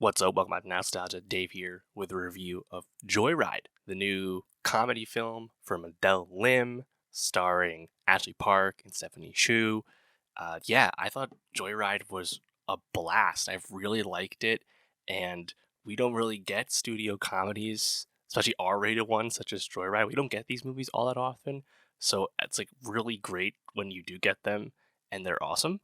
What's up? Welcome back to Nowstalgia. Dave here with a review of Joyride, the new comedy film from Adele Lim, starring Ashley Park and Stephanie Shu. Yeah, I thought Joyride was a blast. I've really liked it, and we don't really get studio comedies, especially R-rated ones such as Joyride. We don't get these movies all that often, so it's like really great when you do get them, and they're awesome.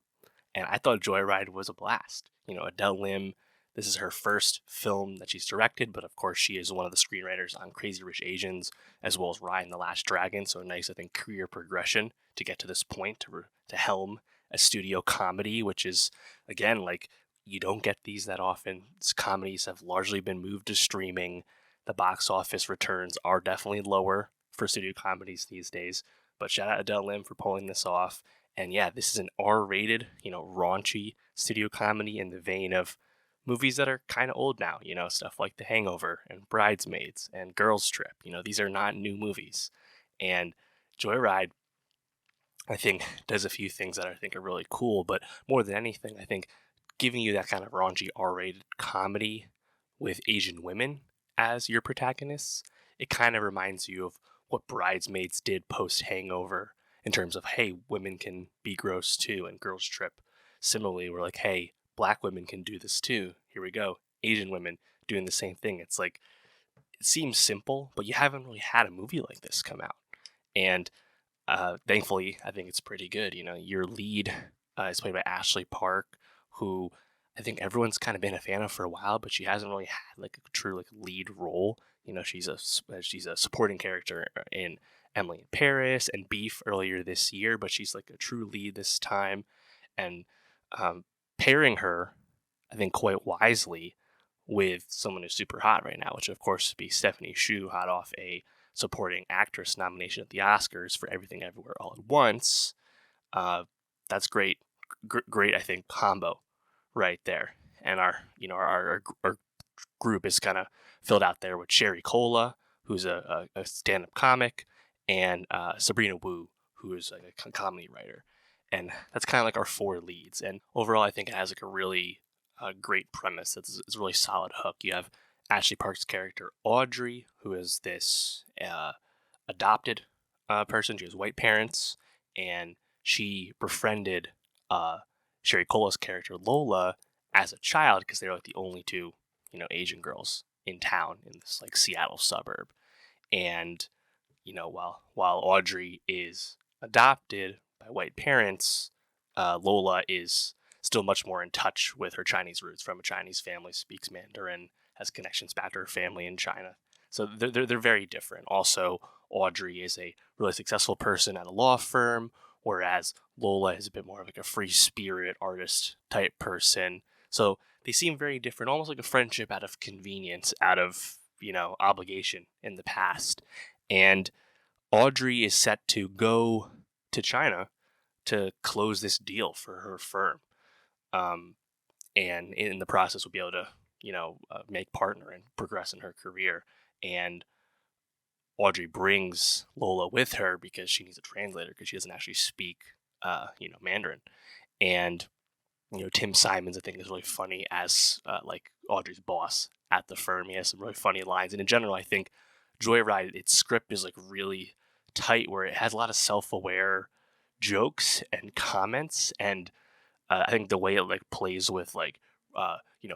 And I thought Joyride was a blast. Adele Lim, this is her first film that she's directed, but of course she is one of the screenwriters on Crazy Rich Asians, as well as Raya and the Last Dragon. So a nice, I think, career progression to get to this point to helm a studio comedy, which is, again, like, you don't get these that often. These comedies have largely been moved to streaming. The box office returns are definitely lower for studio comedies these days. But shout out Adele Lim for pulling this off. And yeah, this is an R-rated, raunchy studio comedy in the vein of movies that are kind of old now, stuff like The Hangover and Bridesmaids and Girls Trip. These are not new movies. And Joyride, I think, does a few things that I think are really cool, but more than anything, I think giving you that kind of raunchy R-rated comedy with Asian women as your protagonists, it kind of reminds you of what Bridesmaids did post Hangover in terms of, hey, women can be gross too, and Girls Trip. Similarly, we're like, hey, black women can do this too. Here we go. Asian women doing the same thing. It's like, it seems simple, but you haven't really had a movie like this come out. And thankfully, I think it's pretty good. Your lead is played by Ashley Park, who I think everyone's kind of been a fan of for a while, but she hasn't really had like a true like lead role. She's a supporting character in Emily in Paris and Beef earlier this year, but she's like a true lead this time. And pairing her, I think, quite wisely with someone who's super hot right now, which of course would be Stephanie Shu, hot off a supporting actress nomination at the Oscars for Everything Everywhere All at Once. That's great, great, I think, combo right there. And our group is kind of filled out there with Sherry Cola, who's a stand-up comic, and Sabrina Wu, who is like a comedy writer. And that's kind of like our four leads. And overall, I think it has like a really great premise. It's a really solid hook. You have Ashley Park's character Audrey, who is this adopted person. She has white parents, and she befriended Sherry Cola's character Lola as a child because they're like the only two, Asian girls in town in this like Seattle suburb. And while Audrey is adopted by white parents, Lola is still much more in touch with her Chinese roots from a Chinese family, speaks Mandarin, has connections back to her family in China. So they're very different. Also, Audrey is a really successful person at a law firm, whereas Lola is a bit more of like a free spirit artist type person. So they seem very different, almost like a friendship out of convenience, out of, obligation in the past. And Audrey is set to go to China to close this deal for her firm. And in the process, will be able to, make partner and progress in her career. And Audrey brings Lola with her because she needs a translator because she doesn't actually speak, Mandarin. And Tim Simons, I think, is really funny as like Audrey's boss at the firm. He has some really funny lines, and in general, I think Joyride, its script is like really tight, where it has a lot of self-aware jokes and comments, and I think the way it like plays with like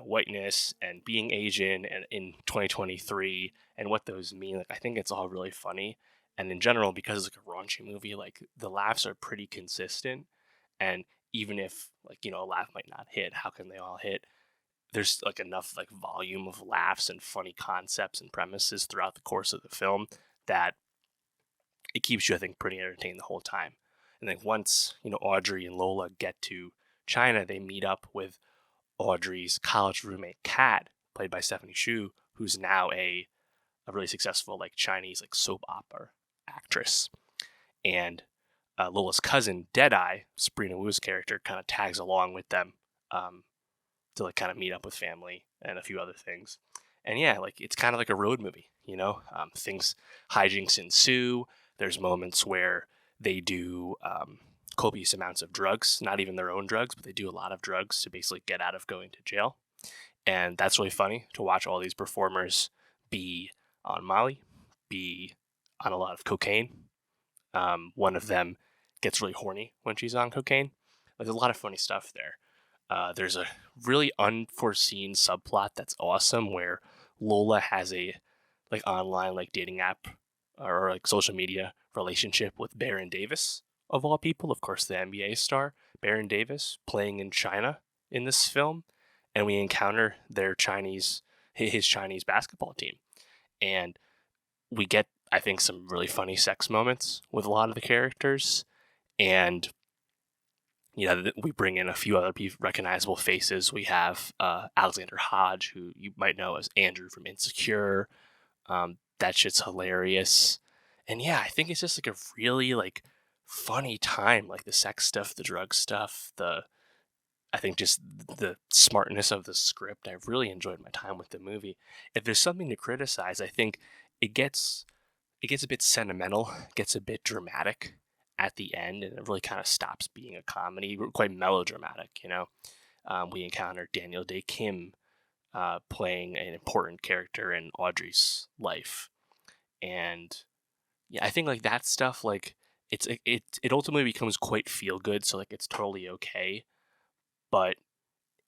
whiteness and being Asian and in 2023 and what those mean. Like, I think it's all really funny, and in general, because it's like a raunchy movie, like the laughs are pretty consistent, and even if like a laugh might not hit, how can they all hit? There's like enough like volume of laughs and funny concepts and premises throughout the course of the film that it keeps you, I think, pretty entertained the whole time. And then once Audrey and Lola get to China, they meet up with Audrey's college roommate Kat, played by Stephanie Shu, who's now a really successful like Chinese like soap opera actress. And Lola's cousin Deadeye, Sabrina Wu's character, kind of tags along with them to like kind of meet up with family and a few other things. And yeah, like it's kind of like a road movie, things, hijinks ensue. There's moments where they do copious amounts of drugs, not even their own drugs, but they do a lot of drugs to basically get out of going to jail. And that's really funny to watch all these performers be on Molly, be on a lot of cocaine. One of them gets really horny when she's on cocaine. There's a lot of funny stuff there. There's a really unforeseen subplot that's awesome where Lola has a like online like dating app or like social media relationship with Baron Davis of all people. Of course, the NBA star Baron Davis playing in China in this film, and we encounter his Chinese basketball team, and we get I think some really funny sex moments with a lot of the characters, and we bring in a few other recognizable faces. We have Alexander Hodge, who you might know as Andrew from Insecure. That shit's hilarious. And yeah, I think it's just like a really like funny time, like the sex stuff, the drug stuff, I think just the smartness of the script. I really enjoyed my time with the movie. If there's something to criticize, I think it gets a bit sentimental, gets a bit dramatic at the end, and it really kind of stops being a comedy. We're quite melodramatic. We encounter Daniel Day Kim playing an important character in Audrey's life, and yeah, I think like that stuff, like it ultimately becomes quite feel good. So like it's totally okay, but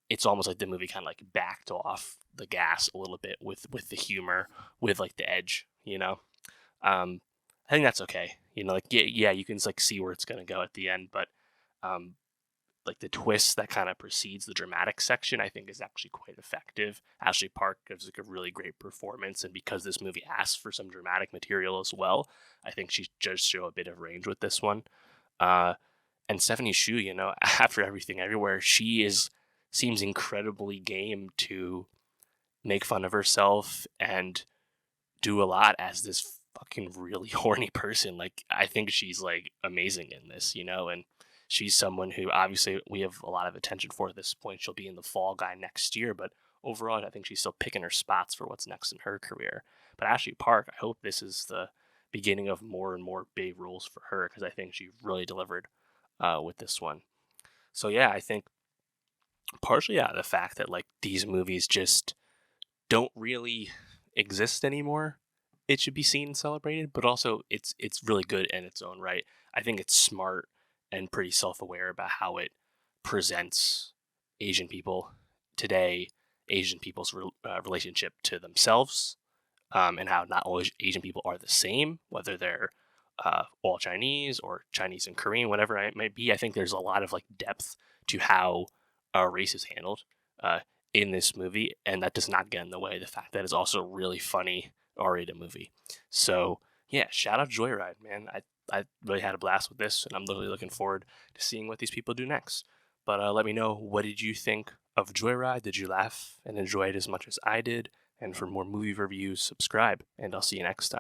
it's almost like the movie kind of like backed off the gas a little bit with the humor, with like the edge. Um, I think that's okay. Like yeah, you can like see where it's gonna go at the end, but um, like the twist that kind of precedes the dramatic section, I think is actually quite effective. Ashley Park gives like a really great performance, and because this movie asks for some dramatic material as well, I think she does show a bit of range with this one. Uh, and Stephanie Shu, after Everything Everywhere, seems incredibly game to make fun of herself and do a lot as this fucking really horny person. Like, I think she's like amazing in this, and she's someone who obviously we have a lot of attention for at this point. She'll be in the Fall Guy next year, but overall, I think she's still picking her spots for what's next in her career. But Ashley Park, I hope this is the beginning of more and more big roles for her because I think she really delivered with this one. So yeah, I think partially out of the fact that like these movies just don't really exist anymore, it should be seen and celebrated, but also it's really good in its own right. I think it's smart and pretty self-aware about how it presents Asian people today, Asian people's relationship to themselves, and how not all Asian people are the same, whether they're all Chinese or Chinese and Korean, whatever it might be. I think there's a lot of like depth to how our race is handled in this movie, and that does not get in the way of the fact that it's also a really funny R-rated movie. So yeah, shout out Joyride, man. I really had a blast with this, and I'm literally looking forward to seeing what these people do next. But let me know, what did you think of Joyride? Did you laugh and enjoy it as much as I did? And for more movie reviews, subscribe, and I'll see you next time.